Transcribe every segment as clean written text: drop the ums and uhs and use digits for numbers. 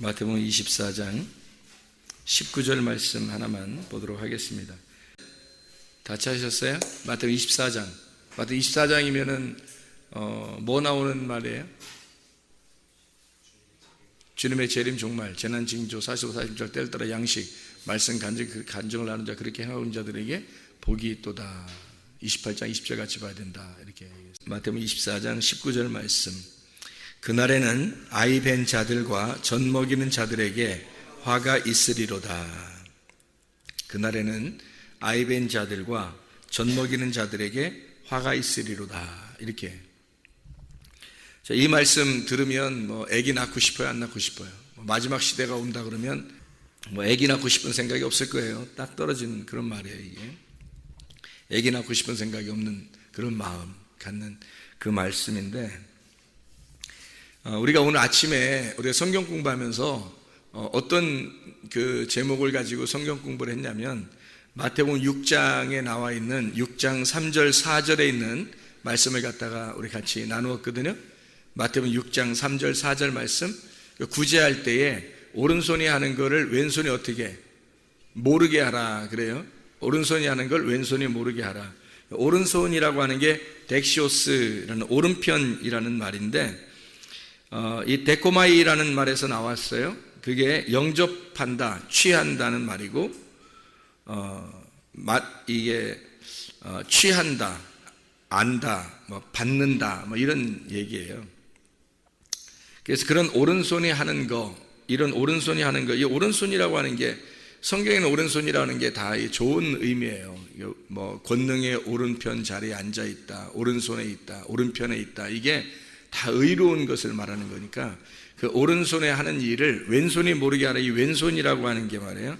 마태복음 24장 19절 말씀 하나만 보도록 하겠습니다. 다 찾으셨어요? 마태복음 24장. 마태복음 24장이면은 뭐 나오는 말이에요? 주님의 재림 종말, 재난 징조, 45, 46절 때를 따라 양식, 말씀 간증을 나누는 자, 그렇게 행하고 있는 자들에게 복이 있도다. 28장 20절 같이 봐야 된다. 이렇게 얘기했습니다. 마태복음 24장 19절 말씀. 그날에는 아이 벤 자들과 젖 먹이는 자들에게 화가 있으리로다. 그날에는 아이 벤 자들과 젖 먹이는 자들에게 화가 있으리로다. 이렇게. 자, 이 말씀 들으면 아기 낳고 싶어요, 안 낳고 싶어요? 마지막 시대가 온다 그러면 아기 낳고 싶은 생각이 없을 거예요. 딱 떨어지는 그런 말이에요, 이게. 아기 낳고 싶은 생각이 없는 그런 마음 갖는 그 말씀인데, 우리가 오늘 아침에 우리가 성경 공부하면서 어떤 그 제목을 가지고 성경 공부를 했냐면, 마태복음 6장에 나와 있는 6장 3절 4절에 있는 말씀을 갖다가 우리 같이 나누었거든요. 마태복음 6장 3절 4절 말씀, 구제할 때에 오른손이 하는 거를 왼손이 어떻게 모르게 하라 그래요. 오른손이 하는 걸 왼손이 모르게 하라. 오른손이라고 하는 게 덱시오스라는 오른편이라는 말인데, 이 데코마이라는 말에서 나왔어요. 그게 영접한다, 취한다는 말이고, 이게 취한다, 안다, 뭐 받는다, 뭐 이런 얘기예요. 그래서 그런 오른손이 하는 거, 이런 오른손이 하는 거, 이 오른손이라고 하는 게 성경에는 오른손이라는 게 다 좋은 의미예요. 뭐 권능의 오른편 자리에 앉아 있다, 오른손에 있다, 오른편에 있다, 이게 다 의로운 것을 말하는 거니까 그 오른손에 하는 일을 왼손이 모르게 하라. 이 왼손이라고 하는 게 말이에요.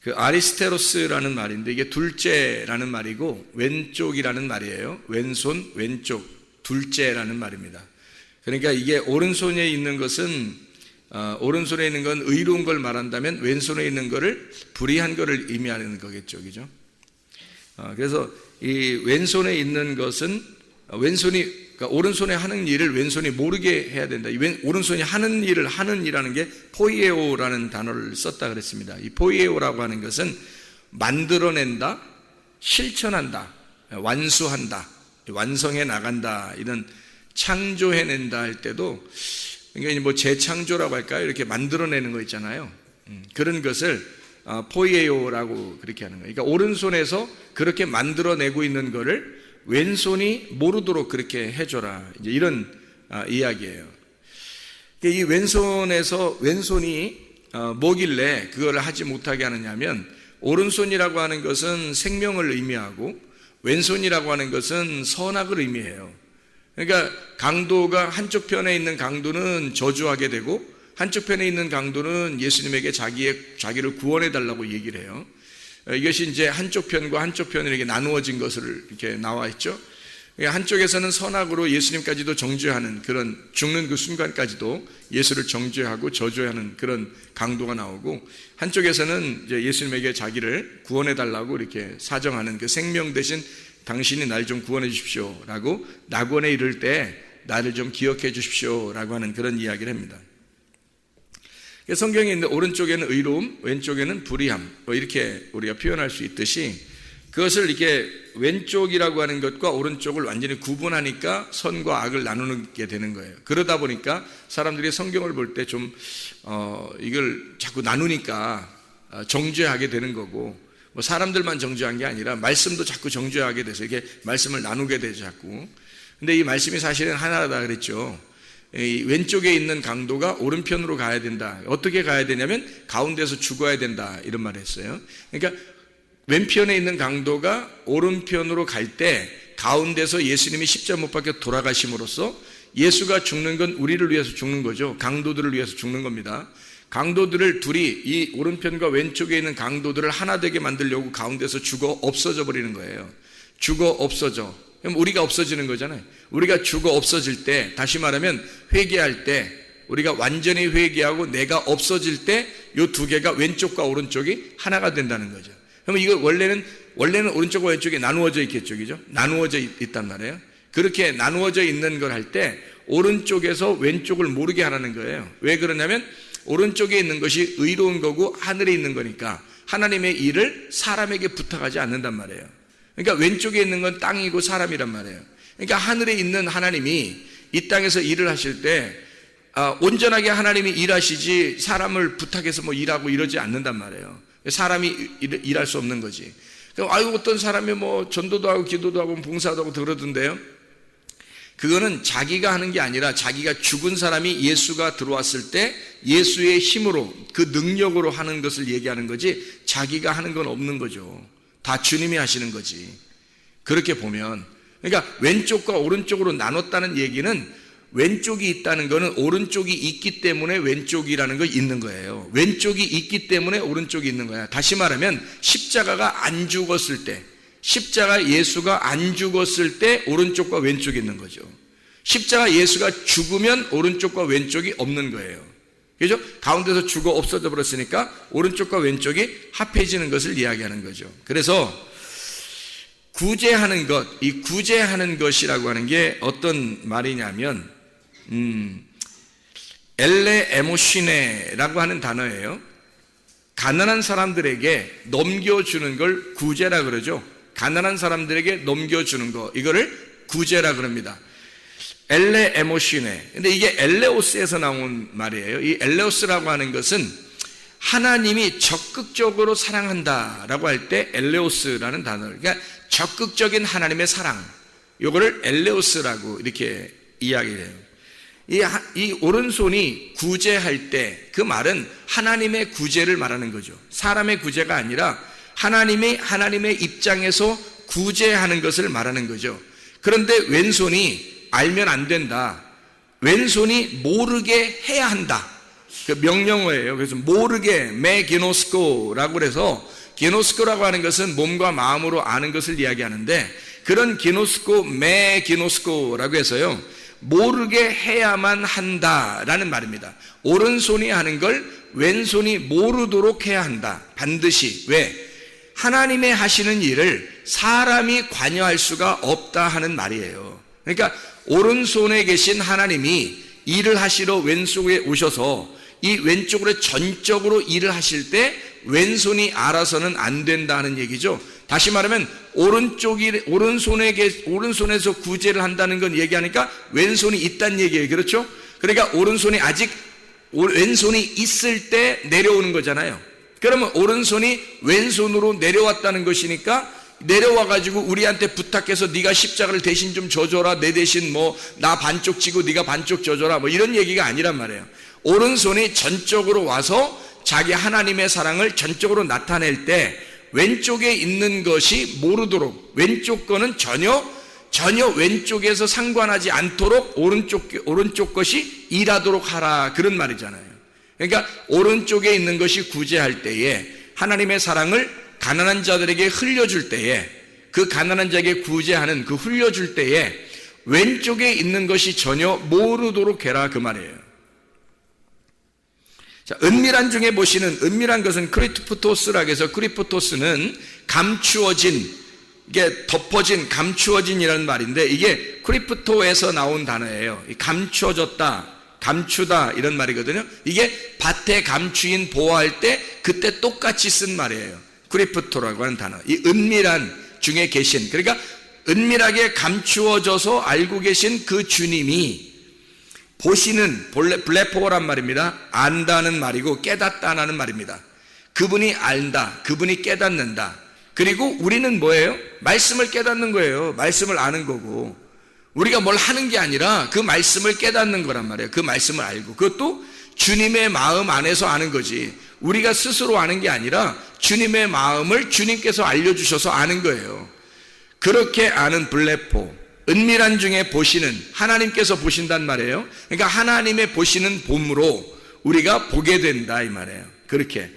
그 아리스테로스라는 말인데 이게 둘째라는 말이고 왼쪽이라는 말이에요. 왼손, 왼쪽, 둘째라는 말입니다. 그러니까 이게 오른손에 있는 것은 오른손에 있는 건 의로운 걸 말한다면 왼손에 있는 거를 불의한 거를 의미하는 거겠죠, 그죠? 그래서 이 왼손에 있는 것은 그러니까 오른손에 하는 일을 왼손이 모르게 해야 된다. 오른손이 하는 일을 하는 이라는 게 포이에오라는 단어를 썼다 그랬습니다. 이 포이에오라고 하는 것은 만들어낸다, 실천한다, 완수한다, 완성해 나간다, 이런 창조해낸다 할 때도 그러니까 뭐 재창조라고 할까요? 이렇게 만들어내는 거 있잖아요. 그런 것을 포이에오라고 그렇게 하는 거예요. 그러니까 오른손에서 그렇게 만들어내고 있는 거를 왼손이 모르도록 그렇게 해줘라. 이제 이런 이야기예요. 이 왼손이 뭐길래 그걸 하지 못하게 하느냐면 오른손이라고 하는 것은 생명을 의미하고 왼손이라고 하는 것은 선악을 의미해요. 그러니까 강도가 한쪽 편에 있는 강도는 저주하게 되고 한쪽 편에 있는 강도는 예수님에게 자기를 구원해 달라고 얘기를 해요. 이것이 이제 한쪽 편과 한쪽 편이 이렇게 나누어진 것을 이렇게 나와 있죠. 한쪽에서는 선악으로 예수님까지도 정죄하는 그런 죽는 그 순간까지도 예수를 정죄하고 저주하는 그런 강도가 나오고 한쪽에서는 이제 예수님에게 자기를 구원해 달라고 이렇게 사정하는 그 생명 대신 당신이 날 좀 구원해 주십시오 라고 낙원에 이를 때 나를 좀 기억해 주십시오 라고 하는 그런 이야기를 합니다. 성경에 있는 오른쪽에는 의로움, 왼쪽에는 불의함, 뭐 이렇게 우리가 표현할 수 있듯이 그것을 이렇게 왼쪽이라고 하는 것과 오른쪽을 완전히 구분하니까 선과 악을 나누게 되는 거예요. 그러다 보니까 사람들이 성경을 볼 때 좀 이걸 자꾸 나누니까 정죄하게 되는 거고, 뭐 사람들만 정죄한 게 아니라 말씀도 자꾸 정죄하게 돼서 이게 말씀을 나누게 되죠, 자꾸. 근데 이 말씀이 사실은 하나다 그랬죠. 이 왼쪽에 있는 강도가 오른편으로 가야 된다. 어떻게 가야 되냐면 가운데서 죽어야 된다, 이런 말을 했어요. 그러니까 왼편에 있는 강도가 오른편으로 갈 때 가운데서 예수님이 십자가 못 박혀 돌아가심으로써 예수가 죽는 건 우리를 위해서 죽는 거죠. 강도들을 위해서 죽는 겁니다. 강도들을 둘이 이 오른편과 왼쪽에 있는 강도들을 하나 되게 만들려고 가운데서 죽어 없어져 버리는 거예요. 죽어 없어져. 그럼 우리가 없어지는 거잖아요. 우리가 죽어 없어질 때, 다시 말하면 회개할 때, 우리가 완전히 회개하고 내가 없어질 때 이 두 개가 왼쪽과 오른쪽이 하나가 된다는 거죠. 그러면 이거 원래는 오른쪽과 왼쪽이 나누어져 있겠죠, 그죠? 나누어져 있단 말이에요. 그렇게 나누어져 있는 걸 할 때 오른쪽에서 왼쪽을 모르게 하라는 거예요. 왜 그러냐면 오른쪽에 있는 것이 의로운 거고 하늘에 있는 거니까 하나님의 일을 사람에게 부탁하지 않는단 말이에요. 그러니까 왼쪽에 있는 건 땅이고 사람이란 말이에요. 그러니까 하늘에 있는 하나님이 이 땅에서 일을 하실 때 온전하게 하나님이 일하시지 사람을 부탁해서 뭐 일하고 이러지 않는단 말이에요. 사람이 일할 수 없는 거지. 그럼 어떤 사람이 뭐 전도도 하고 기도도 하고 봉사도 하고 그러던데요. 그거는 자기가 하는 게 아니라 자기가 죽은 사람이 예수가 들어왔을 때 예수의 힘으로 그 능력으로 하는 것을 얘기하는 거지 자기가 하는 건 없는 거죠. 다 주님이 하시는 거지. 그렇게 보면, 그러니까 왼쪽과 오른쪽으로 나눴다는 얘기는 왼쪽이 있다는 거는 오른쪽이 있기 때문에 왼쪽이라는 거 있는 거예요. 왼쪽이 있기 때문에 오른쪽이 있는 거야. 다시 말하면 십자가가 안 죽었을 때, 십자가 예수가 안 죽었을 때 오른쪽과 왼쪽이 있는 거죠. 십자가 예수가 죽으면 오른쪽과 왼쪽이 없는 거예요. 그죠? 가운데서 죽어 없어져 버렸으니까 오른쪽과 왼쪽이 합해지는 것을 이야기하는 거죠. 그래서 구제하는 것, 이 구제하는 것이라고 하는 게 어떤 말이냐면 엘레 에모시네라고 하는 단어예요. 가난한 사람들에게 넘겨주는 걸 구제라 그러죠. 가난한 사람들에게 넘겨주는 거, 이거를 구제라 그럽니다. 엘레 에모시네. 근데 이게 엘레오스에서 나온 말이에요. 이 엘레오스라고 하는 것은 하나님이 적극적으로 사랑한다라고 할 때 엘레오스라는 단어를, 그러니까 적극적인 하나님의 사랑, 이거를 엘레오스라고 이렇게 이야기해요. 이 오른손이 구제할 때 그 말은 하나님의 구제를 말하는 거죠. 사람의 구제가 아니라 하나님의 입장에서 구제하는 것을 말하는 거죠. 그런데 왼손이 알면 안 된다. 왼손이 모르게 해야 한다. 그 명령어예요. 그래서 모르게 메기노스코라고 그래서, 기노스코라고 하는 것은 몸과 마음으로 아는 것을 이야기하는데, 그런 기노스코 메기노스코라고 해서요, 모르게 해야만 한다라는 말입니다. 오른손이 하는 걸 왼손이 모르도록 해야 한다. 반드시. 왜? 하나님의 하시는 일을 사람이 관여할 수가 없다 하는 말이에요. 그러니까 오른손에 계신 하나님이 일을 하시러 왼쪽에 오셔서 이 왼쪽으로 전적으로 일을 하실 때 왼손이 알아서는 안 된다는 얘기죠. 다시 말하면 오른손에서 구제를 한다는 건 얘기하니까 왼손이 있다는 얘기예요. 그렇죠? 그러니까 오른손이 아직 왼손이 있을 때 내려오는 거잖아요. 그러면 오른손이 왼손으로 내려왔다는 것이니까 내려와가지고 우리한테 부탁해서 네가 십자가를 대신 좀 져줘라, 내 대신 뭐 나 반쪽 지고 네가 반쪽 져줘라, 뭐 이런 얘기가 아니란 말이에요. 오른손이 전적으로 와서 자기 하나님의 사랑을 전적으로 나타낼 때 왼쪽에 있는 것이 모르도록, 왼쪽 거는 전혀 왼쪽에서 상관하지 않도록 오른쪽 것이 일하도록 하라, 그런 말이잖아요. 그러니까 오른쪽에 있는 것이 구제할 때에 하나님의 사랑을 가난한 자들에게 흘려줄 때에, 그 가난한 자에게 구제하는 그 흘려줄 때에 왼쪽에 있는 것이 전혀 모르도록 해라, 그 말이에요. 자, 은밀한 중에 보시는, 은밀한 것은 크리프토스라고 해서, 크리프토스는 감추어진, 이게 덮어진, 감추어진이라는 말인데, 이게 크리프토에서 나온 단어예요. 감추어졌다, 감추다, 이런 말이거든요. 이게 밭에 감추인 보호할 때 그때 똑같이 쓴 말이에요. 크리프토라고 하는 단어. 이 은밀한 중에 계신, 그러니까 은밀하게 감추어져서 알고 계신 그 주님이 보시는, 블레포란 말입니다. 안다는 말이고 깨닫다는 말입니다. 그분이 안다, 그분이 깨닫는다. 그리고 우리는 뭐예요? 말씀을 깨닫는 거예요. 말씀을 아는 거고, 우리가 뭘 하는 게 아니라 그 말씀을 깨닫는 거란 말이에요. 그 말씀을 알고, 그것도 주님의 마음 안에서 아는 거지, 우리가 스스로 아는 게 아니라 주님의 마음을 주님께서 알려주셔서 아는 거예요. 그렇게 아는 블레포, 은밀한 중에 보시는, 하나님께서 보신단 말이에요. 그러니까 하나님의 보시는 봄으로 우리가 보게 된다, 이 말이에요. 그렇게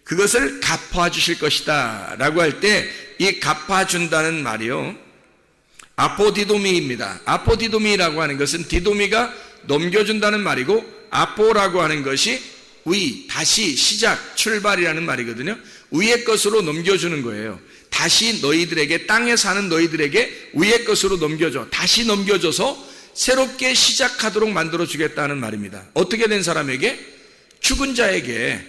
그것을 갚아주실 것이다 라고 할 때, 이 갚아준다는 말이요, 아포디도미입니다. 아포디도미라고 하는 것은 디도미가 넘겨준다는 말이고, 아포라고 하는 것이 다시 시작, 출발이라는 말이거든요. 위의 것으로 넘겨주는 거예요. 다시 너희들에게, 땅에 사는 너희들에게 위의 것으로 넘겨줘, 다시 넘겨줘서 새롭게 시작하도록 만들어주겠다는 말입니다. 어떻게 된 사람에게? 죽은 자에게.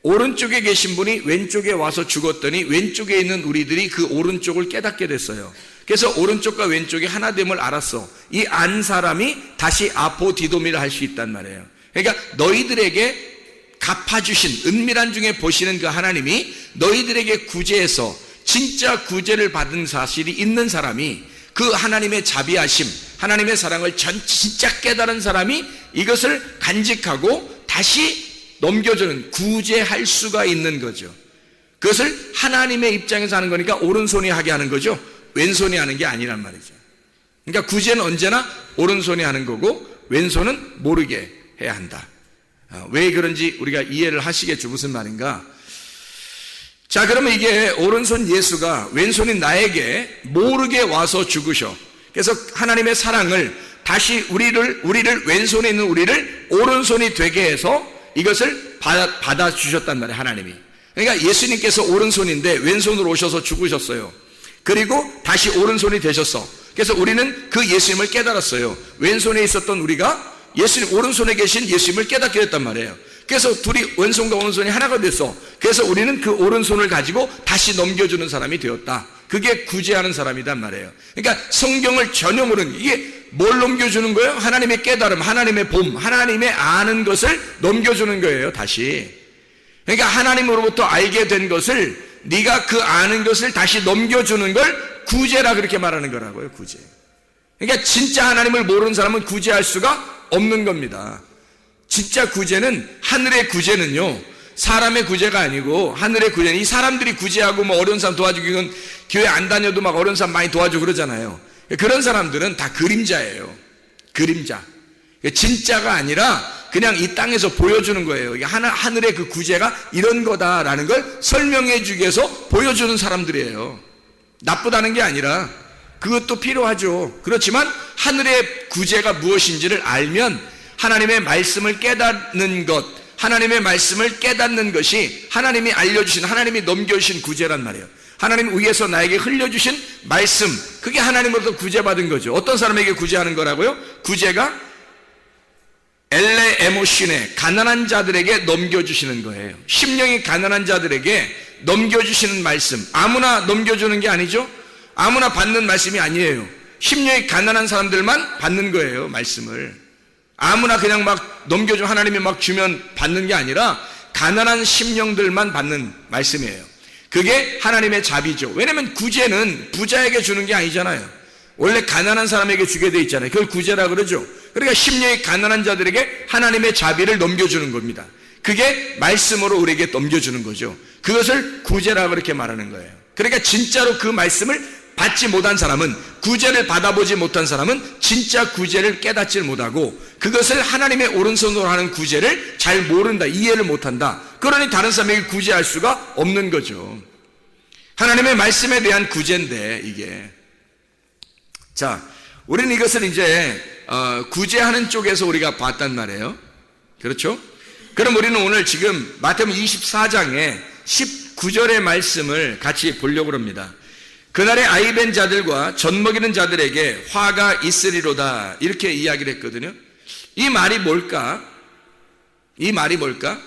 오른쪽에 계신 분이 왼쪽에 와서 죽었더니 왼쪽에 있는 우리들이 그 오른쪽을 깨닫게 됐어요. 그래서 오른쪽과 왼쪽이 하나됨을 알았어. 이 안 사람이 다시 아포디도미를 할 수 있단 말이에요. 그러니까 너희들에게 갚아주신, 은밀한 중에 보시는 그 하나님이 너희들에게 구제해서 진짜 구제를 받은 사실이 있는 사람이, 그 하나님의 자비하심, 하나님의 사랑을 진짜 깨달은 사람이 이것을 간직하고 다시 넘겨주는, 구제할 수가 있는 거죠. 그것을 하나님의 입장에서 하는 거니까 오른손이 하게 하는 거죠. 왼손이 하는 게 아니란 말이죠. 그러니까 구제는 언제나 오른손이 하는 거고 왼손은 모르게 해야 한다. 왜 그런지 우리가 이해를 하시겠죠. 무슨 말인가? 자, 그러면 이게 오른손 예수가 왼손인 나에게 모르게 와서 죽으셔. 그래서 하나님의 사랑을 다시 우리를 왼손에 있는 우리를 오른손이 되게 해서 이것을 받아주셨단 말이에요, 하나님이. 그러니까 예수님께서 오른손인데 왼손으로 오셔서 죽으셨어요. 그리고 다시 오른손이 되셨어. 그래서 우리는 그 예수님을 깨달았어요. 왼손에 있었던 우리가 예수님, 오른손에 계신 예수님을 깨닫게 됐단 말이에요. 그래서 둘이 왼손과 오른손이 하나가 됐어. 그래서 우리는 그 오른손을 가지고 다시 넘겨주는 사람이 되었다. 그게 구제하는 사람이란 말이에요. 그러니까 성경을 전혀 모르는, 이게 뭘 넘겨주는 거예요? 하나님의 깨달음, 하나님의 봄, 하나님의 아는 것을 넘겨주는 거예요, 다시. 그러니까 하나님으로부터 알게 된 것을, 네가 그 아는 것을 다시 넘겨주는 걸 구제라 그렇게 말하는 거라고요, 구제. 그러니까 진짜 하나님을 모르는 사람은 구제할 수가 없는 겁니다. 진짜 구제는, 하늘의 구제는요, 사람의 구제가 아니고 하늘의 구제는, 이 사람들이 구제하고 뭐 어려운 사람 도와주고, 이건 교회 안 다녀도 막 어려운 사람 많이 도와주고 그러잖아요. 그런 사람들은 다 그림자예요. 그림자. 진짜가 아니라 그냥 이 땅에서 보여주는 거예요. 하늘의 그 구제가 이런 거다라는 걸 설명해 주기 위해서 보여주는 사람들이에요. 나쁘다는 게 아니라 그것도 필요하죠. 그렇지만 하늘의 구제가 무엇인지를 알면 하나님의 말씀을 깨닫는 것, 하나님의 말씀을 깨닫는 것이 하나님이 알려주신, 하나님이 넘겨주신 구제란 말이에요. 하나님 위에서 나에게 흘려주신 말씀, 그게 하나님으로부터 구제받은 거죠. 어떤 사람에게 구제하는 거라고요? 구제가 엘레 에모신에, 가난한 자들에게 넘겨주시는 거예요. 심령이 가난한 자들에게 넘겨주시는 말씀, 아무나 넘겨주는 게 아니죠. 아무나 받는 말씀이 아니에요. 심령이 가난한 사람들만 받는 거예요, 말씀을. 아무나 그냥 막 넘겨주면, 하나님이 막 주면 받는 게 아니라 가난한 심령들만 받는 말씀이에요. 그게 하나님의 자비죠. 왜냐면 구제는 부자에게 주는 게 아니잖아요. 원래 가난한 사람에게 주게 돼 있잖아요. 그걸 구제라 그러죠. 그러니까 심령이 가난한 자들에게 하나님의 자비를 넘겨주는 겁니다. 그게 말씀으로 우리에게 넘겨주는 거죠. 그것을 구제라 그렇게 말하는 거예요. 그러니까 진짜로 그 말씀을 받지 못한 사람은, 구제를 받아보지 못한 사람은 진짜 구제를 깨닫지 못하고, 그것을 하나님의 오른손으로 하는 구제를 잘 모른다, 이해를 못한다. 그러니 다른 사람에게 구제할 수가 없는 거죠. 하나님의 말씀에 대한 구제인데, 이게. 자, 우리는 이것을 이제 구제하는 쪽에서 우리가 봤단 말이에요. 그렇죠? 그럼 우리는 오늘 지금 마태복음 24장에 19절의 말씀을 같이 보려고 합니다. 그날에 아이벤 자들과 젖먹이는 자들에게 화가 있으리로다, 이렇게 이야기를 했거든요. 이 말이 뭘까? 이 말이 뭘까?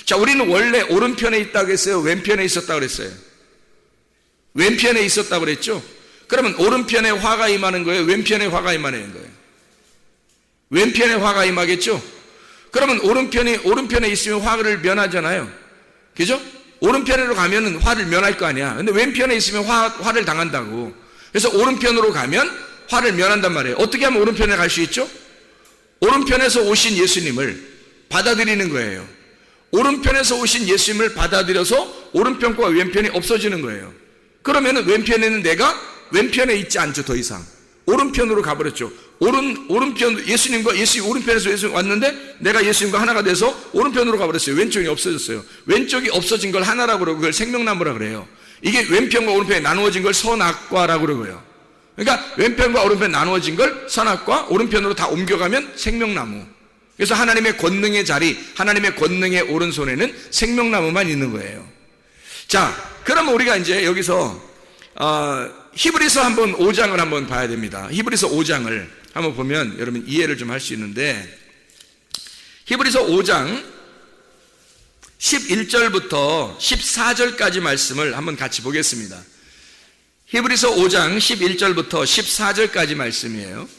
자, 우리는 원래 오른편에 있다고 했어요? 왼편에 있었다고 그랬어요? 왼편에 있었다고 그랬죠? 그러면 오른편에 화가 임하는 거예요? 왼편에 화가 임하는 거예요? 왼편에 화가 임하겠죠? 그러면 오른편에 있으면 화를 면하잖아요. 그죠? 오른편으로 가면 화를 면할 거 아니야. 근데 왼편에 있으면 화를 당한다고. 그래서 오른편으로 가면 화를 면한단 말이에요. 어떻게 하면 오른편에 갈 수 있죠? 오른편에서 오신 예수님을 받아들이는 거예요. 오른편에서 오신 예수님을 받아들여서 오른편과 왼편이 없어지는 거예요. 그러면 왼편에는 내가 왼편에 있지 않죠. 더 이상 오른편으로 가버렸죠. 오른편, 예수님과 예수님, 오른편에서 예수님 왔는데 내가 예수님과 하나가 돼서 오른편으로 가버렸어요. 왼쪽이 없어졌어요. 왼쪽이 없어진 걸 하나라고 그러고 그걸 생명나무라 그래요. 이게 왼편과 오른편이 나누어진 걸 선악과라고 그러고요. 그러니까 왼편과 오른편 나누어진 걸 선악과, 오른편으로 다 옮겨가면 생명나무. 그래서 하나님의 권능의 자리, 하나님의 권능의 오른손에는 생명나무만 있는 거예요. 자, 그러면 우리가 이제 여기서 히브리서 한번 5장을 한번 봐야 됩니다. 히브리서 5장을 한번 보면 여러분 이해를 좀 할 수 있는데, 히브리서 5장 11절부터 14절까지 말씀을 한번 같이 보겠습니다. 히브리서 5장 11절부터 14절까지 말씀이에요.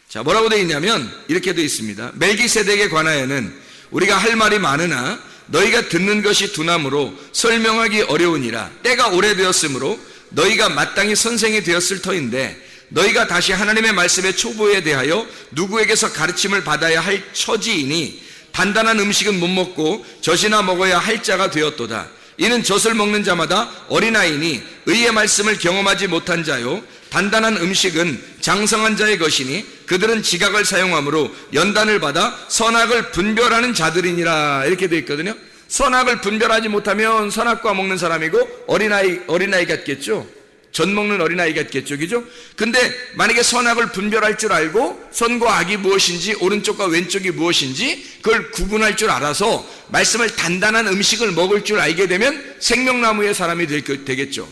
자, 뭐라고 되어 있냐면 이렇게 되어 있습니다. 멜기세덱에 관하여는 우리가 할 말이 많으나 너희가 듣는 것이 둔함으로 설명하기 어려우니라. 때가 오래되었으므로 너희가 마땅히 선생이 되었을 터인데, 너희가 다시 하나님의 말씀의 초보에 대하여 누구에게서 가르침을 받아야 할 처지이니 단단한 음식은 못 먹고 젖이나 먹어야 할 자가 되었도다. 이는 젖을 먹는 자마다 어린아이니 의의 말씀을 경험하지 못한 자요, 단단한 음식은 장성한 자의 것이니 그들은 지각을 사용함으로 연단을 받아 선악을 분별하는 자들이니라. 이렇게 되어 있거든요. 선악을 분별하지 못하면 선악과 먹는 사람이고 어린아이 같겠죠. 젖 먹는 어린아이 같겠죠. 그죠? 근데 만약에 선악을 분별할 줄 알고 선과 악이 무엇인지, 오른쪽과 왼쪽이 무엇인지 그걸 구분할 줄 알아서 말씀을, 단단한 음식을 먹을 줄 알게 되면 생명나무의 사람이 되겠죠.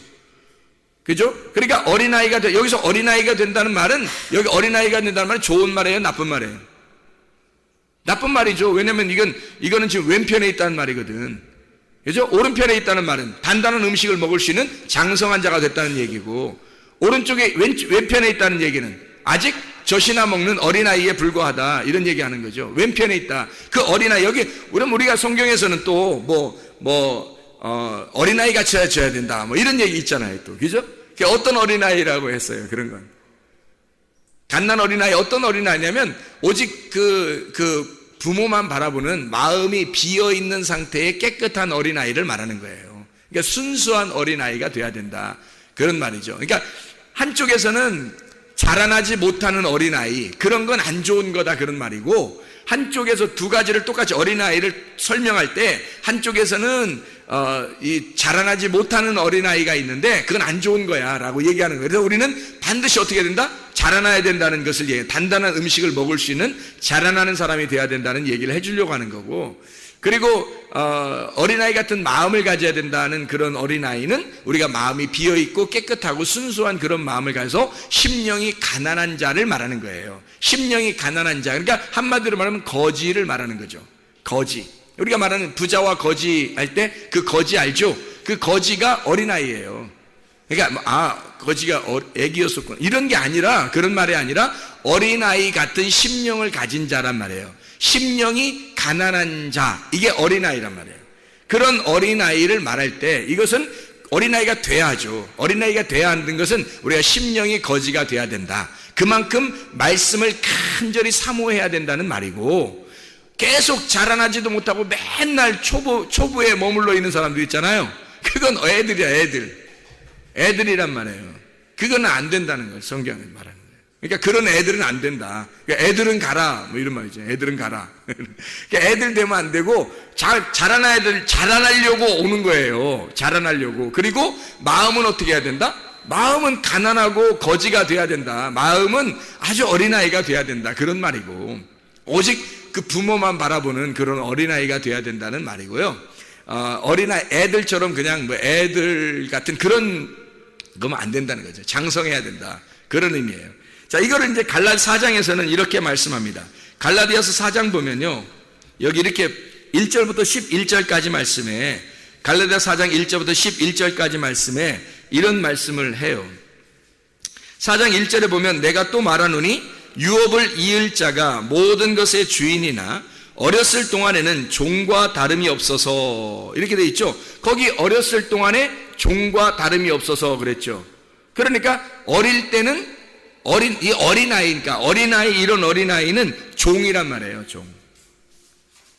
그죠? 그러니까 어린아이가 여기서 어린아이가 된다는 말은, 여기 어린아이가 된다는 말은 좋은 말이에요, 나쁜 말이에요? 나쁜 말이죠. 왜냐면 이거는 지금 왼편에 있다는 말이거든. 그죠? 오른편에 있다는 말은 단단한 음식을 먹을 수 있는 장성한 자가 됐다는 얘기고, 오른쪽에 왼편에 있다는 얘기는 아직 젖이나 먹는 어린아이에 불과하다, 이런 얘기하는 거죠. 왼편에 있다. 그 어린아이, 여기 우리가 성경에서는 또 어린아이 같이 해줘야 된다, 뭐 이런 얘기 있잖아요, 또. 그죠? 어떤 어린아이라고 했어요, 그런 건. 갓난 어린아이, 어떤 어린아이냐면, 오직 그 부모만 바라보는 마음이 비어있는 상태의 깨끗한 어린아이를 말하는 거예요. 그러니까 순수한 어린아이가 돼야 된다, 그런 말이죠. 그러니까 한쪽에서는 자라나지 못하는 어린아이, 그런 건 안 좋은 거다, 그런 말이고, 한쪽에서 두 가지를 똑같이 어린아이를 설명할 때, 한쪽에서는 이 자라나지 못하는 어린아이가 있는데 그건 안 좋은 거야 라고 얘기하는 거예요. 그래서 우리는 반드시 어떻게 된다? 자라나야 된다는 것을 얘기해요. 단단한 음식을 먹을 수 있는 자라나는 사람이 돼야 된다는 얘기를 해주려고 하는 거고, 그리고 어린아이 같은 마음을 가져야 된다는 그런 어린아이는 우리가 마음이 비어있고 깨끗하고 순수한 그런 마음을 가져서 심령이 가난한 자를 말하는 거예요. 심령이 가난한 자, 그러니까 한마디로 말하면 거지를 말하는 거죠. 거지. 우리가 말하는 부자와 거지 할 때 그 거지 알죠? 그 거지가 어린아이예요. 그러니까 거지가 애기였었구나, 이런 게 아니라, 그런 말이 아니라 어린아이 같은 심령을 가진 자란 말이에요. 심령이 가난한 자, 이게 어린아이란 말이에요. 그런 어린아이를 말할 때 이것은 어린아이가 돼야 하죠. 어린아이가 돼야 하는 것은 우리가 심령이 거지가 돼야 된다, 그만큼 말씀을 간절히 사모해야 된다는 말이고, 계속 자라나지도 못하고 맨날 초부에 머물러 있는 사람들 있잖아요. 그건 애들이야, 애들이란 말이에요. 그거는 안 된다는 거예요, 성경이 말하는 거예요. 그러니까 그런 애들은 안 된다. 그러니까 애들은 가라, 뭐 이런 말이죠. 애들은 가라. 그러니까 애들 되면 안 되고, 자라나려고 오는 거예요. 자라나려고. 그리고 마음은 어떻게 해야 된다? 마음은 가난하고 거지가 돼야 된다. 마음은 아주 어린아이가 돼야 된다, 그런 말이고, 오직 그 부모만 바라보는 그런 어린아이가 돼야 된다는 말이고요. 애들처럼 그냥 뭐 애들 같은 그런 거면 안 된다는 거죠. 장성해야 된다, 그런 의미예요. 자, 이거를 이제 갈라디 4장에서는 이렇게 말씀합니다. 갈라디아서 4장 보면요, 여기 이렇게 1절부터 11절까지 말씀에, 갈라디아 4장 1절부터 11절까지 말씀에 이런 말씀을 해요. 4장 1절에 보면, 내가 또 말하노니 유업을 이을 자가 모든 것의 주인이나 어렸을 동안에는 종과 다름이 없어서, 이렇게 돼 있죠. 거기 어렸을 동안에 종과 다름이 없어서 그랬죠. 그러니까 어릴 때는 이 어린아이니까, 이런 어린아이는 종이란 말이에요, 종.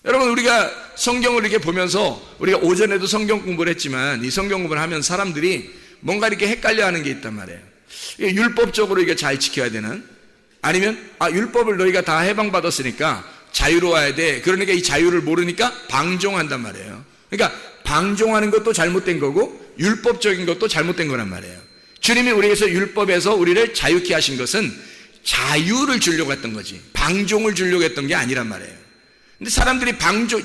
여러분, 우리가 성경을 이렇게 보면서, 우리가 오전에도 성경 공부를 했지만, 이 성경 공부를 하면 사람들이 뭔가 이렇게 헷갈려 하는 게 있단 말이에요. 이게 율법적으로 이게 잘 지켜야 되는, 아니면 율법을 너희가 다 해방받았으니까 자유로워야 돼, 그러니까 이 자유를 모르니까 방종한단 말이에요. 그러니까 방종하는 것도 잘못된 거고 율법적인 것도 잘못된 거란 말이에요. 주님이 우리에게서 율법에서 우리를 자유케 하신 것은 자유를 주려고 했던 거지, 방종을 주려고 했던 게 아니란 말이에요. 근데 사람들이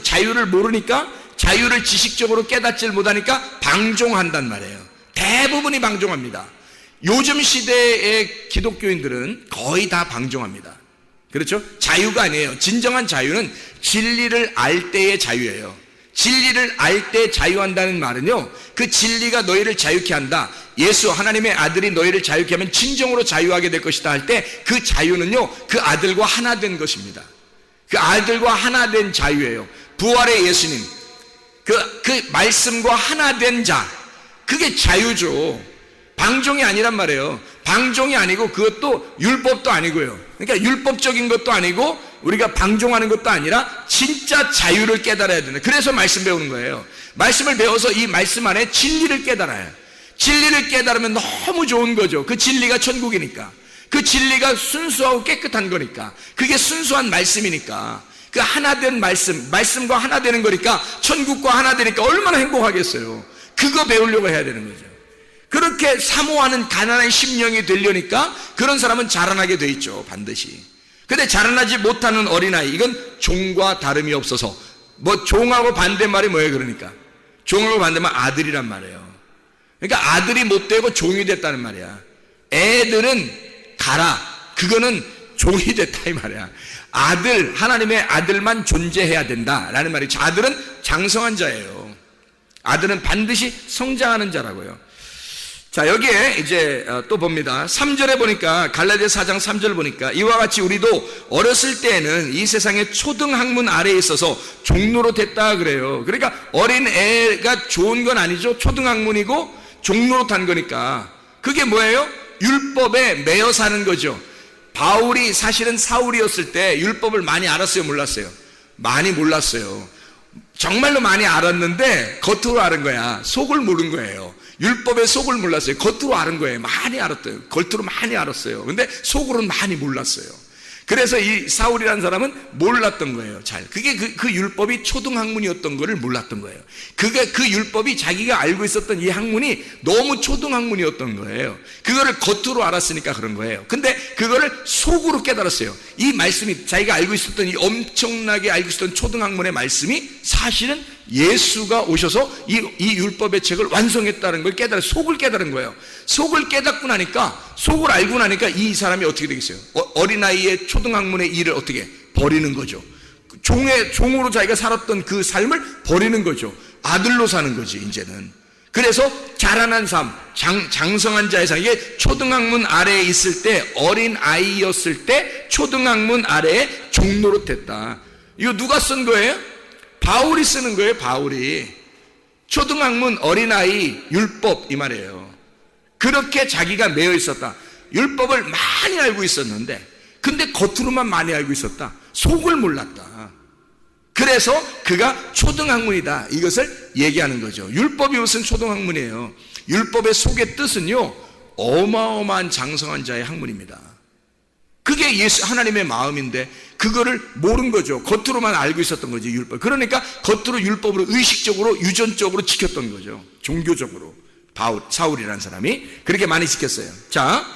자유를 모르니까, 자유를 지식적으로 깨닫질 못하니까 방종한단 말이에요. 대부분이 방종합니다. 요즘 시대의 기독교인들은 거의 다 방종합니다. 그렇죠? 자유가 아니에요. 진정한 자유는 진리를 알 때의 자유예요. 진리를 알 때 자유한다는 말은요, 그 진리가 너희를 자유케 한다, 예수 하나님의 아들이 너희를 자유케 하면 진정으로 자유하게 될 것이다 할 때, 그 자유는요, 그 아들과 하나 된 것입니다. 그 아들과 하나 된 자유예요. 부활의 예수님, 그 말씀과 하나 된 자, 그게 자유죠. 방종이 아니란 말이에요. 방종이 아니고, 그것도 율법도 아니고요. 그러니까 율법적인 것도 아니고 우리가 방종하는 것도 아니라 진짜 자유를 깨달아야 된다. 그래서 말씀 배우는 거예요. 말씀을 배워서 이 말씀 안에 진리를 깨달아요. 진리를 깨달으면 너무 좋은 거죠. 그 진리가 천국이니까, 그 진리가 순수하고 깨끗한 거니까, 그게 순수한 말씀이니까, 그 하나 된 말씀과 하나 되는 거니까, 천국과 하나 되니까 얼마나 행복하겠어요. 그거 배우려고 해야 되는 거죠. 그렇게 사모하는 가난한 심령이 되려니까 그런 사람은 자라나게 돼 있죠, 반드시. 근데 자라나지 못하는 어린아이, 이건 종과 다름이 없어서, 뭐 종하고 반대말이 뭐예요? 그러니까 종하고 반대말 아들이란 말이에요. 그러니까 아들이 못 되고 종이 됐다는 말이야. 애들은 가라. 그거는 종이 됐다 이 말이야. 아들, 하나님의 아들만 존재해야 된다라는 말이죠. 아들은 장성한 자예요. 아들은 반드시 성장하는 자라고요. 자, 여기에 이제 또 봅니다. 3절에 보니까, 갈라디아 4장 3절 보니까 이와 같이 우리도 어렸을 때에는 이 세상의 초등학문 아래에 있어서 종로로 됐다 그래요. 그러니까 어린 애가 좋은 건 아니죠. 초등학문이고 종로로 탄 거니까. 그게 뭐예요? 율법에 매여 사는 거죠. 바울이 사실은 사울이었을 때 율법을 많이 알았어요, 몰랐어요? 많이 몰랐어요. 정말로 많이 알았는데 겉으로 알은 거야. 속을 모른 거예요. 율법의 속을 몰랐어요. 겉으로 아는 거예요. 많이 알았대요. 겉으로 많이 알았어요. 근데 속으로는 많이 몰랐어요. 그래서 이 사울이라는 사람은 몰랐던 거예요. 잘. 그게 그 율법이 초등학문이었던 거를 몰랐던 거예요. 그 율법이 자기가 알고 있었던 이 학문이 너무 초등학문이었던 거예요. 그거를 겉으로 알았으니까 그런 거예요. 근데 그거를 속으로 깨달았어요. 이 말씀이 자기가 알고 있었던 이 엄청나게 알고 있었던 초등학문의 말씀이 사실은 예수가 오셔서 이 율법의 책을 완성했다는 걸 깨달아, 속을 깨달은 거예요. 속을 깨닫고 나니까, 속을 알고 나니까 이 사람이 어떻게 되겠어요? 어린아이의 초등학문의 일을 어떻게 버리는 거죠. 종으로 자기가 살았던 그 삶을 버리는 거죠. 아들로 사는 거지 이제는. 그래서 자라난 삶, 장성한 자의 삶, 이게 초등학문 아래에 있을 때, 어린 아이였을 때 초등학문 아래에 종로로 됐다. 이거 누가 쓴 거예요? 바울이 쓰는 거예요. 바울이. 초등학문, 어린아이, 율법 이 말이에요. 그렇게 자기가 매여 있었다. 율법을 많이 알고 있었는데 근데 겉으로만 많이 알고 있었다. 속을 몰랐다. 그래서 그가 초등학문이다, 이것을 얘기하는 거죠. 율법이 무슨 초등학문이에요? 율법의 속의 뜻은요, 어마어마한 장성한 자의 학문입니다. 그게 하나님의 마음인데 그거를 모른 거죠. 겉으로만 알고 있었던 거지, 율법. 그러니까 겉으로 율법으로 의식적으로 유전적으로 지켰던 거죠. 종교적으로. 사울이라는 사람이 그렇게 많이 지켰어요. 자,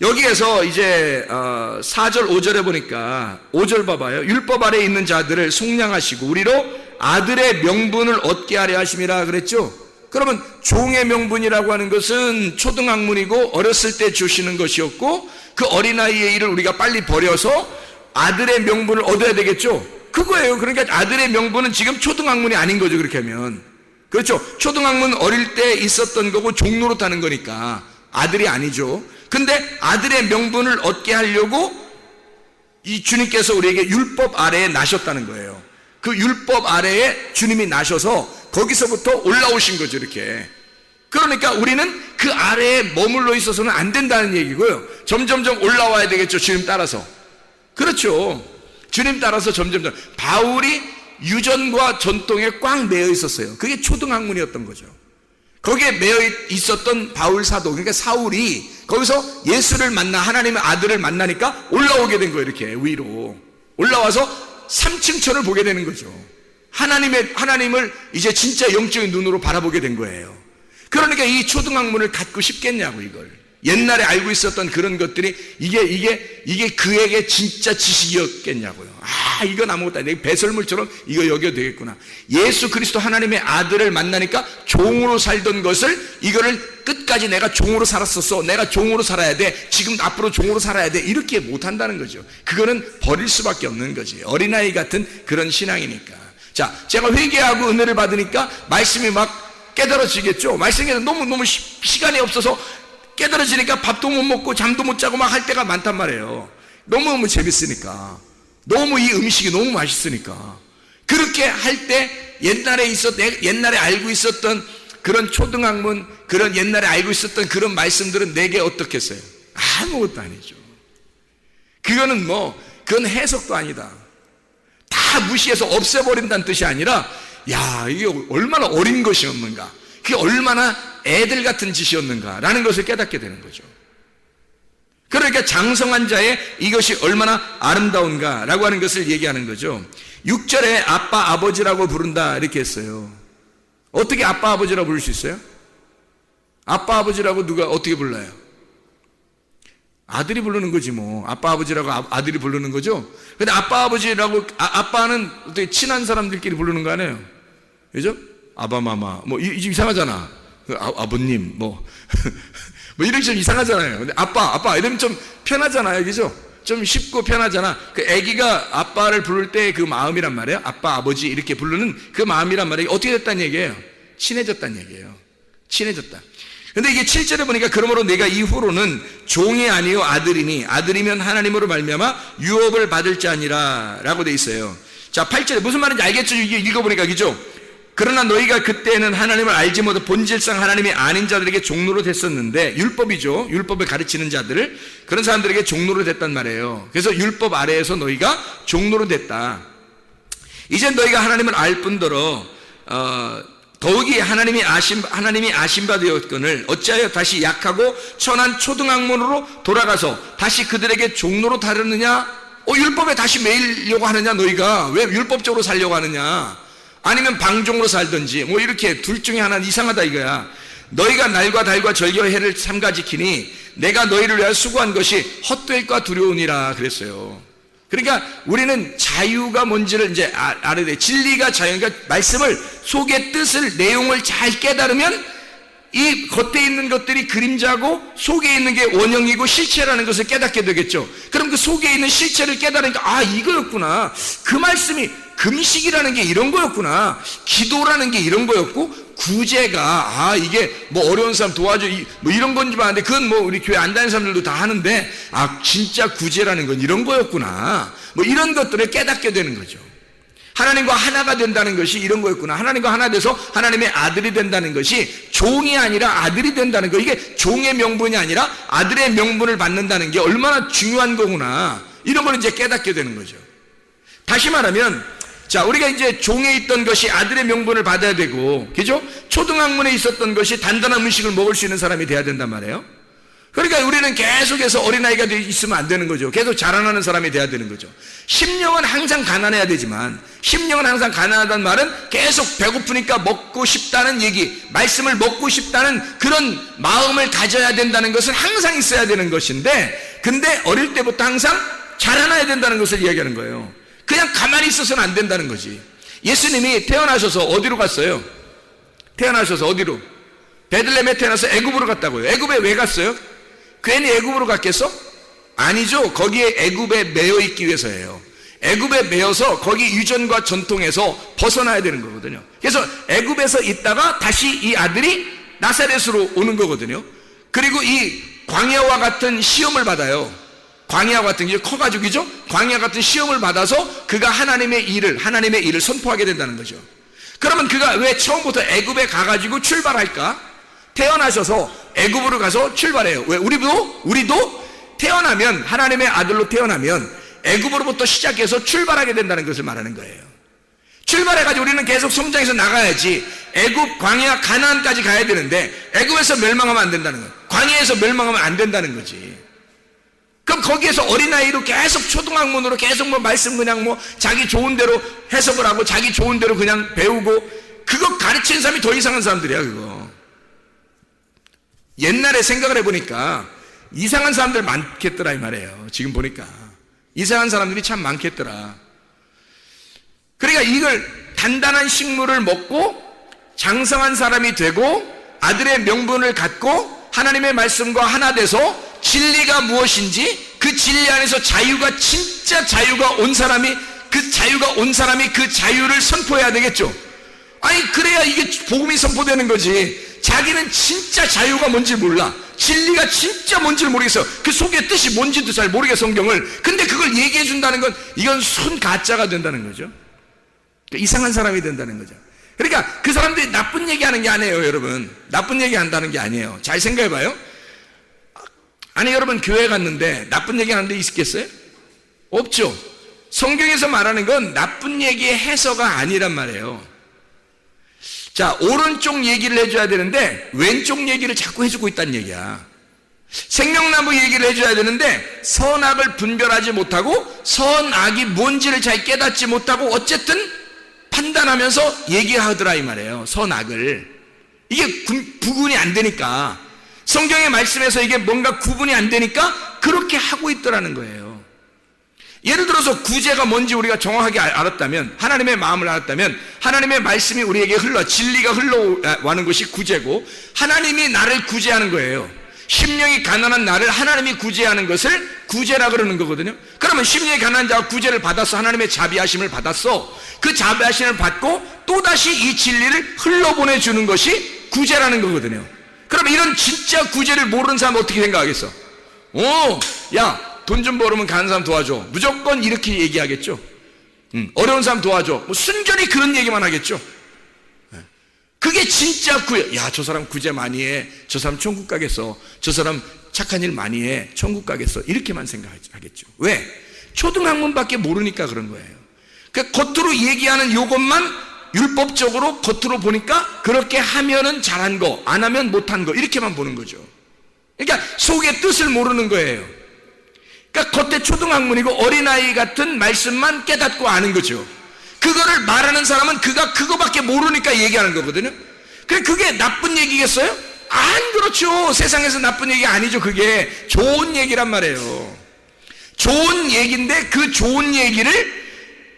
여기에서 이제 4절 5절에 보니까 5절 봐봐요. 율법 아래에 있는 자들을 속량하시고 우리로 아들의 명분을 얻게 하려 하심이라 그랬죠. 그러면 종의 명분이라고 하는 것은 초등학문이고 어렸을 때 주시는 것이었고, 그 어린아이의 일을 우리가 빨리 버려서 아들의 명분을 얻어야 되겠죠. 그거예요. 그러니까 아들의 명분은 지금 초등학문이 아닌 거죠, 그렇게 하면. 그렇죠. 초등학문 어릴 때 있었던 거고 종로로 타는 거니까 아들이 아니죠. 근데 아들의 명분을 얻게 하려고 이 주님께서 우리에게 율법 아래에 나셨다는 거예요. 그 율법 아래에 주님이 나셔서 거기서부터 올라오신 거죠, 이렇게. 그러니까 우리는 그 아래에 머물러 있어서는 안 된다는 얘기고요. 점점점 올라와야 되겠죠, 주님 따라서. 그렇죠. 주님 따라서 점점점. 바울이 유전과 전통에 꽉 매여 있었어요. 그게 초등학문이었던 거죠. 거기에 매여 있었던 바울 사도, 그러니까 사울이 거기서 예수를 만나, 하나님의 아들을 만나니까 올라오게 된 거예요. 이렇게 위로 올라와서 3층천을 보게 되는 거죠. 하나님을 이제 진짜 영적인 눈으로 바라보게 된 거예요. 그러니까 이 초등학문을 갖고 싶겠냐고, 이걸. 옛날에 알고 있었던 그런 것들이 이게 그에게 진짜 지식이었겠냐고요. 아, 이건 아무것도 아니야. 배설물처럼 이거 여겨도 되겠구나. 예수 그리스도 하나님의 아들을 만나니까 종으로 살던 것을, 이거를 끝까지 내가 종으로 살았었어, 내가 종으로 살아야 돼, 지금 앞으로 종으로 살아야 돼, 이렇게 못한다는 거죠. 그거는 버릴 수밖에 없는 거지. 어린아이 같은 그런 신앙이니까. 자, 제가 회개하고 은혜를 받으니까 말씀이 막 깨달아지겠죠. 말씀이 너무 시간이 없어서 깨달아지니까 밥도 못 먹고 잠도 못 자고 막 할 때가 많단 말이에요. 너무너무 재밌으니까, 너무 이 음식이 너무 맛있으니까. 그렇게 할 때 옛날에 알고 있었던 그런 초등학문, 그런 옛날에 알고 있었던 그런 말씀들은 내게 어떻겠어요? 아무것도 아니죠. 그건 해석도 아니다. 다 무시해서 없애버린다는 뜻이 아니라, 야, 이게 얼마나 어린 것이었는가, 그게 얼마나 애들 같은 짓이었는가라는 것을 깨닫게 되는 거죠. 그러니까 장성한 자의 이것이 얼마나 아름다운가라고 하는 것을 얘기하는 거죠. 6절에 아빠 아버지라고 부른다 이렇게 했어요. 어떻게 아빠 아버지라고 부를 수 있어요? 아빠 아버지라고 누가 어떻게 불러요? 아들이 부르는 거지 뭐. 아빠 아버지라고 아들이 부르는 거죠. 근데 아빠 아버지라고 아빠는 어떻게 친한 사람들끼리 부르는 거 아니에요? 그죠? 아바마마 뭐 이상하잖아. 아버님, 뭐 이렇게 좀 이상하잖아요. 근데 아빠 이러면 좀 편하잖아요. 그죠? 좀 쉽고 편하잖아. 그 아기가 아빠를 부를 때 그 마음이란 말이에요. 아빠, 아버지 이렇게 부르는 그 마음이란 말이에요. 어떻게 됐다는 얘기예요? 친해졌다는 얘기예요. 친해졌다. 근데 이게 7절에 보니까 그러므로 내가 이후로는 종이 아니요 아들이니 아들이면 하나님으로 말미암아 유업을 받을 자니라 라고 돼 있어요. 자, 8절에 무슨 말인지 알겠죠? 이게 읽어보니까, 그죠? 그러나 너희가 그때는 하나님을 알지 못해 본질상 하나님이 아닌 자들에게 종로로 됐었는데, 율법이죠. 율법을 가르치는 자들을, 그런 사람들에게 종로로 됐단 말이에요. 그래서 율법 아래에서 너희가 종로로 됐다. 이제 너희가 하나님을 알 뿐더러 더욱이 하나님이 아신 바 되었거늘 어찌하여 다시 약하고 천한 초등학문으로 돌아가서 다시 그들에게 종로로 다르느냐? 율법에 다시 매이려고 하느냐? 너희가 왜 율법적으로 살려고 하느냐? 아니면 방종으로 살든지 뭐 이렇게 둘 중에 하나는 이상하다 이거야. 너희가 날과 달과 절기와 해를 삼가 지키니 내가 너희를 위하여 수고한 것이 헛될까 두려우니라 그랬어요. 그러니까 우리는 자유가 뭔지를 이제 알아야 돼. 진리가 자유, 그러니까 말씀을 속의 뜻을, 내용을 잘 깨달으면 이 겉에 있는 것들이 그림자고 속에 있는 게 원형이고 실체라는 것을 깨닫게 되겠죠. 그럼 그 속에 있는 실체를 깨달으니까 이거였구나. 그 말씀이 금식이라는 게 이런 거였구나. 기도라는 게 이런 거였고, 구제가 이게 뭐 어려운 사람 도와줘 뭐 이런 건지 봤는데, 그건 뭐 우리 교회 안 다니는 사람들도 다 하는데 진짜 구제라는 건 이런 거였구나. 뭐 이런 것들을 깨닫게 되는 거죠. 하나님과 하나가 된다는 것이 이런 거였구나. 하나님과 하나 돼서 하나님의 아들이 된다는 것이 종이 아니라 아들이 된다는 거. 이게 종의 명분이 아니라 아들의 명분을 받는다는 게 얼마나 중요한 거구나. 이런 걸 이제 깨닫게 되는 거죠. 다시 말하면, 자, 우리가 이제 종에 있던 것이 아들의 명분을 받아야 되고, 그죠? 초등학문에 있었던 것이 단단한 음식을 먹을 수 있는 사람이 돼야 된단 말이에요. 그러니까 우리는 계속해서 어린아이가 있으면 안 되는 거죠. 계속 자라나는 사람이 돼야 되는 거죠. 심령은 항상 가난해야 되지만, 심령은 항상 가난하다는 말은 계속 배고프니까 먹고 싶다는 얘기, 말씀을 먹고 싶다는 그런 마음을 가져야 된다는 것은 항상 있어야 되는 것인데, 근데 어릴 때부터 항상 자라나야 된다는 것을 이야기하는 거예요. 그냥 가만히 있어서는 안 된다는 거지. 예수님이 태어나셔서 어디로 갔어요? 태어나셔서 어디로? 베들레헴에 태어나서 애굽으로 갔다고요. 애굽에 왜 갔어요? 괜히 애굽으로 갔겠어? 아니죠. 거기에 애굽에 매여 있기 위해서예요. 애굽에 매여서 거기 유전과 전통에서 벗어나야 되는 거거든요. 그래서 애굽에서 있다가 다시 이 아들이 나사렛으로 오는 거거든요. 그리고 이 광야와 같은 시험을 받아요. 광야와 같은 게 커가지고, 그죠? 광야 같은 시험을 받아서 그가 하나님의 일을 선포하게 된다는 거죠. 그러면 그가 왜 처음부터 애굽에 가가지고 출발할까? 태어나셔서 애굽으로 가서 출발해요. 왜? 우리도 태어나면, 하나님의 아들로 태어나면 애굽으로부터 시작해서 출발하게 된다는 것을 말하는 거예요. 출발해가지고 우리는 계속 성장해서 나가야지. 애굽, 광야, 가나안까지 가야 되는데 애굽에서 멸망하면 안 된다는 거예요. 광야에서 멸망하면 안 된다는 거지. 그럼 거기에서 어린아이로 계속 초등학문으로 계속 뭐 말씀 그냥 뭐 자기 좋은 대로 해석을 하고 자기 좋은 대로 그냥 배우고, 그거 가르치는 사람이 더 이상한 사람들이야, 그거. 옛날에 생각을 해보니까 이상한 사람들 많겠더라 이 말이에요. 지금 보니까 이상한 사람들이 참 많겠더라. 그러니까 이걸 단단한 식물을 먹고 장성한 사람이 되고 아들의 명분을 갖고 하나님의 말씀과 하나 돼서 진리가 무엇인지, 그 진리 안에서 자유가, 진짜 자유가 온 사람이, 그 자유를 선포해야 되겠죠. 그래야 이게 복음이 선포되는 거지. 자기는 진짜 자유가 뭔지 몰라. 진리가 진짜 뭔지를 모르겠어. 그 속의 뜻이 뭔지도 잘 모르게 성경을. 근데 그걸 얘기해 준다는 건 이건 순 가짜가 된다는 거죠. 이상한 사람이 된다는 거죠. 그러니까 그 사람들이 나쁜 얘기하는 게 아니에요, 여러분. 나쁜 얘기한다는 게 아니에요. 잘 생각해봐요. 여러분 교회 갔는데 나쁜 얘기 하는 데 있겠어요? 없죠. 성경에서 말하는 건 나쁜 얘기의 해서가 아니란 말이에요. 자, 오른쪽 얘기를 해줘야 되는데 왼쪽 얘기를 자꾸 해주고 있다는 얘기야. 생명나무 얘기를 해줘야 되는데 선악을 분별하지 못하고 선악이 뭔지를 잘 깨닫지 못하고 어쨌든 판단하면서 얘기하더라 이 말이에요. 선악을. 이게 구분이 안 되니까, 성경의 말씀에서 이게 뭔가 구분이 안 되니까 그렇게 하고 있더라는 거예요. 예를 들어서 구제가 뭔지 우리가 정확하게 알았다면, 하나님의 마음을 알았다면, 하나님의 말씀이 우리에게 진리가 흘러가는 것이 구제고, 하나님이 나를 구제하는 거예요. 심령이 가난한 나를 하나님이 구제하는 것을 구제라 그러는 거거든요. 그러면 심령이 가난한 자가 구제를 받았어. 하나님의 자비하심을 받았어. 그 자비하심을 받고 또다시 이 진리를 흘러보내주는 것이 구제라는 거거든요. 그러면 이런 진짜 구제를 모르는 사람은 어떻게 생각하겠어? 야, 돈 좀 벌으면 가는 사람 도와줘. 무조건 이렇게 얘기하겠죠. 어려운 사람 도와줘. 뭐 순전히 그런 얘기만 하겠죠. 그게 진짜 구제. 야, 저 사람 구제 많이 해. 저 사람 천국 가겠어. 저 사람 착한 일 많이 해. 천국 가겠어. 이렇게만 생각하겠죠. 왜? 초등학문밖에 모르니까 그런 거예요. 그러니까 겉으로 얘기하는 요것만 율법적으로 겉으로 보니까 그렇게 하면은 잘한 거, 안 하면 못한 거, 이렇게만 보는 거죠. 그러니까 속의 뜻을 모르는 거예요. 그러니까 겉에 초등학문이고 어린아이 같은 말씀만 깨닫고 아는 거죠. 그거를 말하는 사람은 그가 그거밖에 모르니까 얘기하는 거거든요. 그게 나쁜 얘기겠어요? 안 그렇죠. 세상에서 나쁜 얘기 아니죠. 그게 좋은 얘기란 말이에요. 좋은 얘기인데 그 좋은 얘기를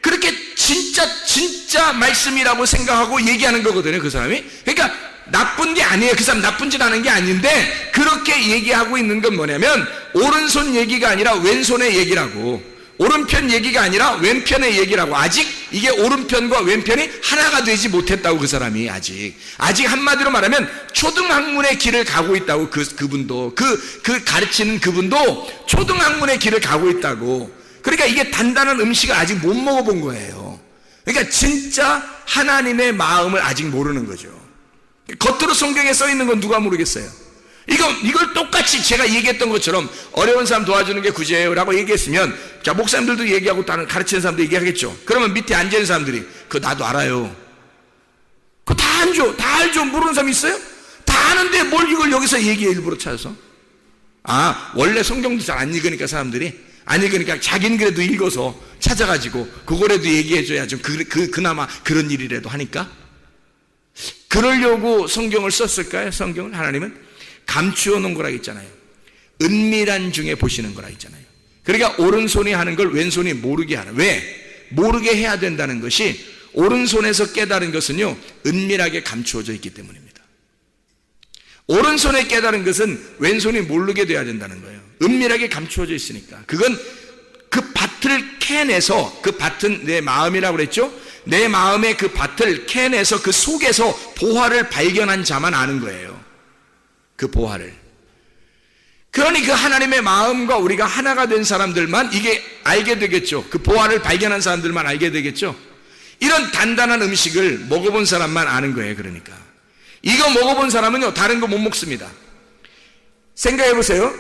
그렇게 진짜 말씀이라고 생각하고 얘기하는 거거든요. 그 사람이. 그러니까 나쁜 게 아니에요. 그 사람 나쁜 짓 하는 게 아닌데 그렇게 얘기하고 있는 건 뭐냐면 오른손 얘기가 아니라 왼손의 얘기라고, 오른편 얘기가 아니라 왼편의 얘기라고. 아직 이게 오른편과 왼편이 하나가 되지 못했다고. 그 사람이 아직 한마디로 말하면 초등학문의 길을 가고 있다고. 그분도 그 가르치는 그분도 초등학문의 길을 가고 있다고. 그러니까 이게 단단한 음식을 아직 못 먹어본 거예요. 그러니까 진짜 하나님의 마음을 아직 모르는 거죠. 겉으로 성경에 써 있는 건 누가 모르겠어요. 이걸 똑같이 제가 얘기했던 것처럼 어려운 사람 도와주는 게 구제라고 얘기했으면, 자, 목사님들도 얘기하고 다른 가르치는 사람도 얘기하겠죠. 그러면 밑에 앉아있는 사람들이 그거 나도 알아요. 그거 다 알죠. 모르는 사람 있어요? 다 아는데 뭘 이걸 여기서 얘기해, 일부러 찾아서. 원래 성경도 잘 안 읽으니까 사람들이 안 읽으니까 자기는 그래도 읽어서 찾아가지고 그거라도 얘기해줘야 좀 그나마 그런 일이라도 하니까. 그러려고 성경을 썼을까요? 성경을 하나님은 감추어 놓은 거라 했잖아요. 은밀한 중에 보시는 거라 했잖아요. 그러니까 오른손이 하는 걸 왼손이 모르게 하는. 왜? 모르게 해야 된다는 것이, 오른손에서 깨달은 것은요 은밀하게 감추어져 있기 때문입니다. 오른손에 깨달은 것은 왼손이 모르게 돼야 된다는 거예요. 은밀하게 감추어져 있으니까. 그건 그 밭을 캐내서, 그 밭은 내 마음이라고 그랬죠. 내 마음의 그 밭을 캐내서 그 속에서 보화를 발견한 자만 아는 거예요. 그 보화를. 그러니 그 하나님의 마음과 우리가 하나가 된 사람들만 이게 알게 되겠죠. 그 보화를 발견한 사람들만 알게 되겠죠. 이런 단단한 음식을 먹어본 사람만 아는 거예요. 그러니까 이거 먹어본 사람은요 다른 거 못 먹습니다. 생각해 보세요.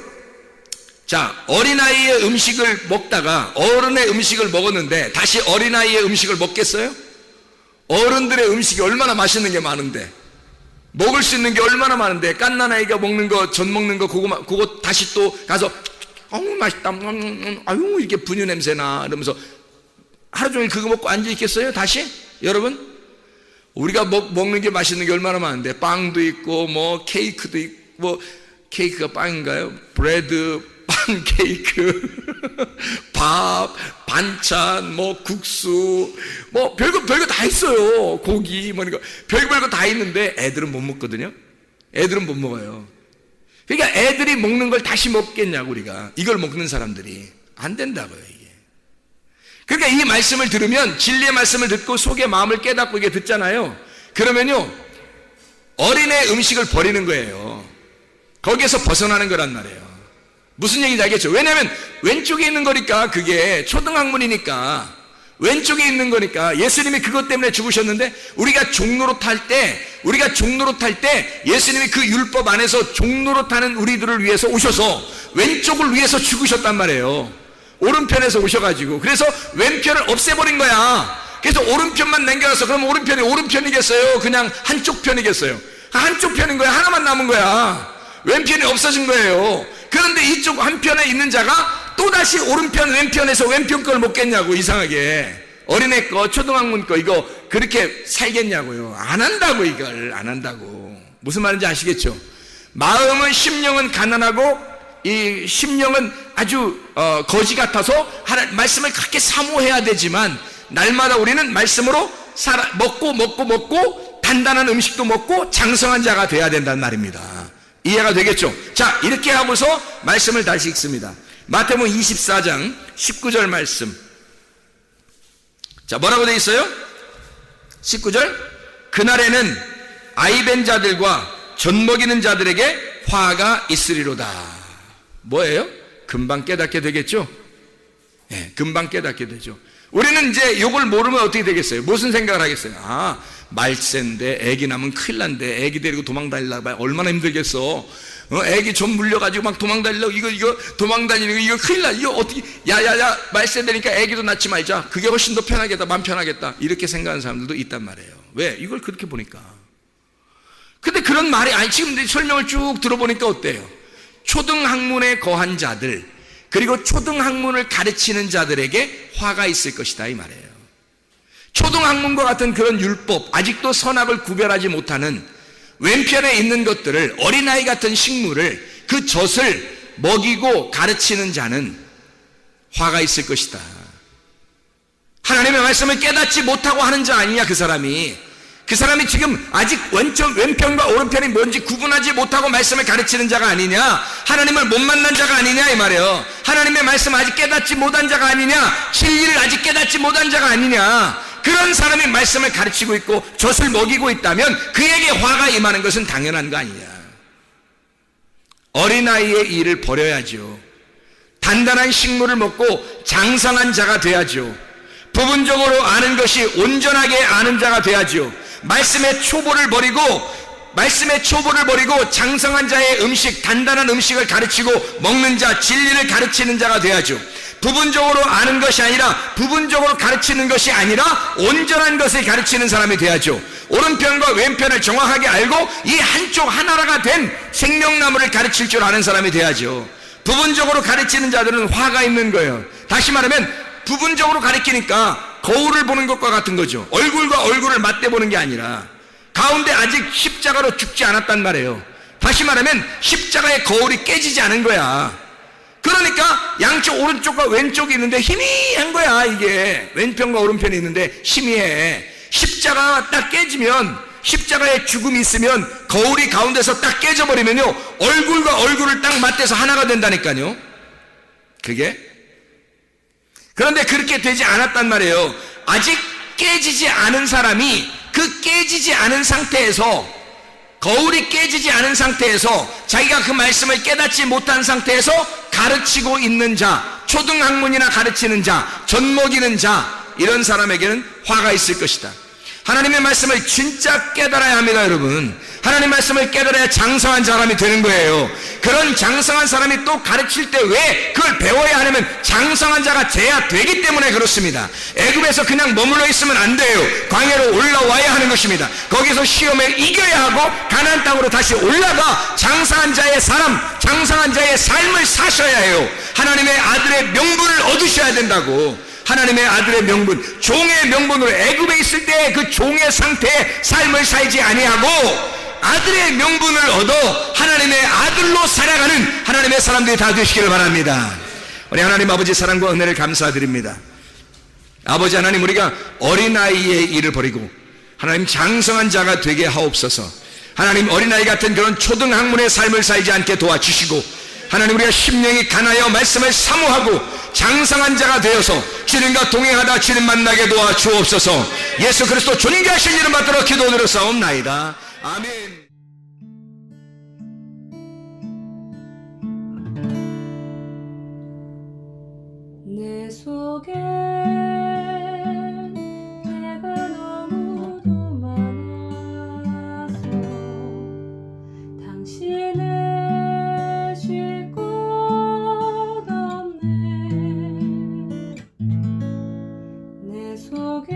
자, 어린아이의 음식을 먹다가 어른의 음식을 먹었는데 다시 어린아이의 음식을 먹겠어요? 어른들의 음식이 얼마나 맛있는 게 많은데, 먹을 수 있는 게 얼마나 많은데, 깐난아이가 먹는 거, 전 먹는 거, 그거 다시 또 가서 맛있다, 아유 이렇게 분유 냄새나 이러면서 하루 종일 그거 먹고 앉아 있겠어요? 다시? 여러분, 우리가 먹는 게 맛있는 게 얼마나 많은데, 빵도 있고 뭐 케이크도 있고, 뭐 케이크가 빵인가요? 브레드, 빵, 케이크, 밥, 반찬, 뭐 국수, 뭐 별거 다 있어요. 고기, 뭐니까 별거 다 있는데 애들은 못 먹거든요. 애들은 못 먹어요. 그러니까 애들이 먹는 걸 다시 먹겠냐고. 우리가 이걸 먹는 사람들이 안 된다고요, 이게. 그러니까 이 말씀을 들으면, 진리의 말씀을 듣고 속의 마음을 깨닫고 이게 듣잖아요. 그러면요 어린애 음식을 버리는 거예요. 거기에서 벗어나는 거란 말이에요. 무슨 얘기인지 알겠죠? 왜냐하면 왼쪽에 있는 거니까, 그게 초등학문이니까 왼쪽에 있는 거니까. 예수님이 그것 때문에 죽으셨는데, 우리가 종로로 탈 때 예수님이 그 율법 안에서 종로로 타는 우리들을 위해서 오셔서 왼쪽을 위해서 죽으셨단 말이에요. 오른편에서 오셔가지고. 그래서 왼편을 없애버린 거야. 그래서 오른편만 남겨놔서, 그럼 오른편이 오른편이겠어요? 그냥 한쪽 편이겠어요? 한쪽 편인 거야. 하나만 남은 거야. 왼편이 없어진 거예요. 그런데 이쪽 한편에 있는 자가 또다시 오른편 왼편에서 왼편 걸 먹겠냐고. 이상하게 어린애 거, 초등학문 거 이거 그렇게 살겠냐고요. 안 한다고. 이걸 안 한다고. 무슨 말인지 아시겠죠? 마음은, 심령은 가난하고 이 심령은 아주 거지 같아서 말씀을 그렇게 사모해야 되지만 날마다 우리는 말씀으로 먹고 단단한 음식도 먹고 장성한 자가 돼야 된다는 말입니다. 이해가 되겠죠? 자, 이렇게 하고서 말씀을 다시 읽습니다. 마태복음 24장 19절 말씀. 자, 뭐라고 되어 있어요? 19절. 그날에는 아이벤 자들과 젖먹이는 자들에게 화가 있으리로다. 뭐예요? 금방 깨닫게 되겠죠? 네, 금방 깨닫게 되죠. 우리는 이제 이걸 모르면 어떻게 되겠어요? 무슨 생각을 하겠어요? 아, 말세인데 애기 낳으면 큰일 난데 애기 데리고 도망다니려고 얼마나 힘들겠어. 애기 좀 물려가지고 막 도망다니려고 이거 도망다니는 거 이거 큰일 나. 이거 어떻게 야야야 말세 되니까 애기도 낳지 말자. 그게 훨씬 더 편하겠다. 마음 편하겠다. 이렇게 생각하는 사람들도 있단 말이에요. 왜? 이걸 그렇게 보니까. 근데 그런 말이 아니 지금 설명을 쭉 들어보니까 어때요? 초등학문에 거한 자들 그리고 초등학문을 가르치는 자들에게 화가 있을 것이다 이 말이에요. 초등학문과 같은 그런 율법, 아직도 선악을 구별하지 못하는 왼편에 있는 것들을, 어린아이 같은 식물을, 그 젖을 먹이고 가르치는 자는 화가 있을 것이다. 하나님의 말씀을 깨닫지 못하고 하는 자 아니냐 그 사람이. 그 사람이 지금 아직 왼편과 오른편이 뭔지 구분하지 못하고 말씀을 가르치는 자가 아니냐, 하나님을 못 만난 자가 아니냐 이 말이에요. 하나님의 말씀 아직 깨닫지 못한 자가 아니냐, 진리를 아직 깨닫지 못한 자가 아니냐. 그런 사람이 말씀을 가르치고 있고 젖을 먹이고 있다면 그에게 화가 임하는 것은 당연한 거 아니냐. 어린아이의 일을 버려야죠. 단단한 식물을 먹고 장성한 자가 돼야죠. 부분적으로 아는 것이 온전하게 아는 자가 돼야죠. 말씀의 초보를 버리고 장성한 자의 음식, 단단한 음식을 가르치고 먹는 자, 진리를 가르치는 자가 돼야죠. 부분적으로 아는 것이 아니라, 부분적으로 가르치는 것이 아니라 온전한 것을 가르치는 사람이 돼야죠. 오른편과 왼편을 정확하게 알고 이 한쪽 하나가 된 생명나무를 가르칠 줄 아는 사람이 돼야죠. 부분적으로 가르치는 자들은 화가 있는 거예요. 다시 말하면 부분적으로 가르치니까 거울을 보는 것과 같은 거죠. 얼굴과 얼굴을 맞대보는 게 아니라 가운데 아직 십자가로 죽지 않았단 말이에요. 다시 말하면 십자가의 거울이 깨지지 않은 거야. 그러니까 양쪽 오른쪽과 왼쪽이 있는데 희미한 거야. 이게 왼편과 오른편이 있는데 희미해. 십자가가 딱 깨지면, 십자가의 죽음이 있으면 거울이 가운데서 딱 깨져버리면요, 얼굴과 얼굴을 딱 맞대서 하나가 된다니까요. 그게. 그런데 그렇게 되지 않았단 말이에요. 아직 깨지지 않은 사람이 그 깨지지 않은 상태에서, 거울이 깨지지 않은 상태에서, 자기가 그 말씀을 깨닫지 못한 상태에서 가르치고 있는 자, 초등학문이나 가르치는 자, 젖먹이는 자, 이런 사람에게는 화가 있을 것이다. 하나님의 말씀을 진짜 깨달아야 합니다, 여러분. 하나님의 말씀을 깨달아야 장성한 사람이 되는 거예요. 그런 장성한 사람이 또 가르칠 때 왜 그걸 배워야 하냐면 장성한 자가 돼야 되기 때문에 그렇습니다. 애굽에서 그냥 머물러 있으면 안 돼요. 광야로 올라와야 하는 것입니다. 거기서 시험에 이겨야 하고 가나안 땅으로 다시 올라가 장성한 자의 장성한 자의 삶을 사셔야 해요. 하나님의 아들의 명분을 얻으셔야 된다고. 하나님의 아들의 명분, 종의 명분으로 애굽에 있을 때 그 종의 상태의 삶을 살지 아니하고 아들의 명분을 얻어 하나님의 아들로 살아가는 하나님의 사람들이 다 되시기를 바랍니다. 우리 하나님 아버지 사랑과 은혜를 감사드립니다. 아버지 하나님, 우리가 어린아이의 일을 버리고 하나님 장성한 자가 되게 하옵소서. 하나님, 어린아이 같은 그런 초등학문의 삶을 살지 않게 도와주시고, 하나님, 우리가 심령이 간하여 말씀을 사모하고 장성한 자가 되어서 주님과 동행하다 주님 만나게 도와주옵소서. 예수 그리스도 존귀하신 이름 받들어 기도드렸사옵나이다. 아멘. 내 속에 내가 너무도 많아서 당신을 쉴 곳 없네. 내 속에